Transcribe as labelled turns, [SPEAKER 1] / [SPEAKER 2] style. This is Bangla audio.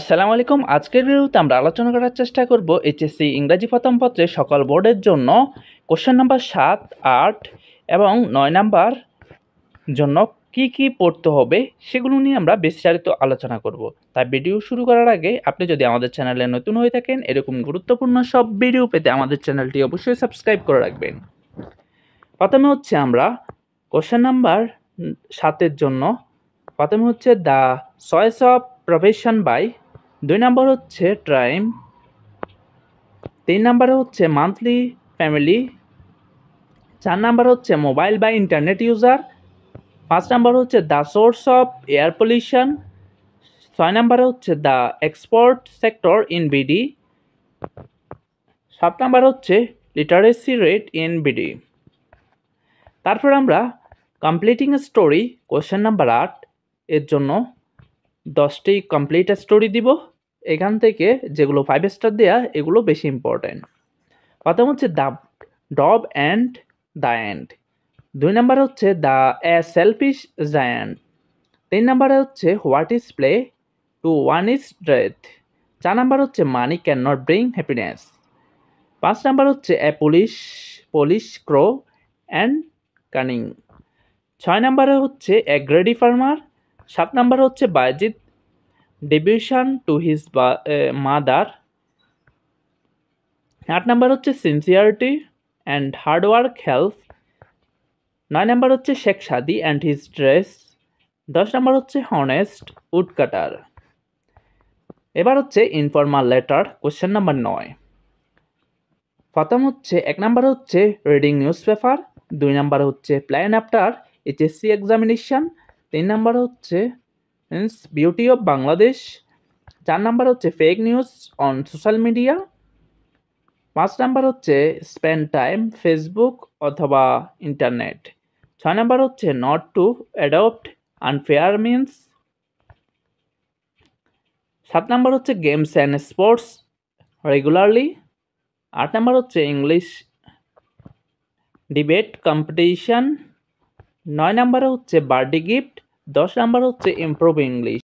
[SPEAKER 1] আসসালামু আলাইকুম। আজকের ভিডিওতে আমরা আলোচনা করার চেষ্টা করব এইচএসসি ইংরাজি প্রথম পত্রের সকল বোর্ডের জন্য কোশ্চেন নাম্বার 7, 8 এবং 9 নাম্বার জন্য কি পড়তে হবে সেগুলো নিয়ে আমরা বিস্তারিত আলোচনা করব। তাই ভিডিও শুরু করার আগে আপনি যদি আমাদের চ্যানেলে নতুন হয়ে থাকেন এরকম গুরুত্বপূর্ণ সব ভিডিও পেতে আমাদের চ্যানেলটি অবশ্যই সাবস্ক্রাইব করে রাখবেন। প্রথমে হচ্ছে আমরা কোশ্চেন নাম্বার 7 জন্য প্রথমে হচ্ছে the choice of profession by, 2 number হচ্ছে টাইম, 3 নাম্বারে হচ্ছে মান্থলি ফ্যামিলি, 4 নাম্বার হচ্ছে মোবাইল বা ইন্টারনেট ইউজার, 5 নাম্বার হচ্ছে the source of air pollution, 6 নাম্বারে হচ্ছে the export sector in BD, 7 number হচ্ছে লিটারেসি রেট ইন বিডি। তারপর আমরা কমপ্লিটিং স্টোরি কোশ্চেন নাম্বার 8 এর জন্য 10টি কমপ্লিট স্টোরি দিব। এখান থেকে যেগুলো 5 স্টার দেয়া এগুলো বেশি ইম্পর্টেন্ট। প্রথম হচ্ছে the dove and the end, 2 number হচ্ছে দ্য এ সেলফিশ জায়ান্ট, 3 নাম্বারে হচ্ছে what is play to one is death, 4 number হচ্ছে money can not bring happiness, 5 number হচ্ছে a foolish crow and cunning, 6 নাম্বারে হচ্ছে এ গ্রেডি ফার্মার, 7 নাম্বার হচ্ছে Bayezid devotion to his mother, 8 number হচ্ছে sincerity and hard work help, 9 number হচ্ছে Sheikh Saadi and his dress, 10 number হচ্ছে হনেস্ট উড কাটার। এবার হচ্ছে ইনফর্মাল লেটার কোশ্চেন নাম্বার 9। প্রথম হচ্ছে 1 নাম্বার হচ্ছে রিডিং নিউজ পেপার, 2 নাম্বার হচ্ছে plan after HSC examination, 3 number হচ্ছে বিউটি অফ বাংলাদেশ, 4 নাম্বার হচ্ছে fake news on social media, 5 number হচ্ছে স্পেন্ড টাইম ফেসবুক অথবা ইন্টারনেট, 6 নাম্বার হচ্ছে not to adopt unfair means, 7 number হচ্ছে games and sports regularly, 8 number হচ্ছে ইংলিশ ডিবেট কম্পিটিশন, 9 নাম্বারে হচ্ছে বার্থডে গিফট, 10 নাম্বার হচ্ছে ইমপ্রুভ ইংলিশ।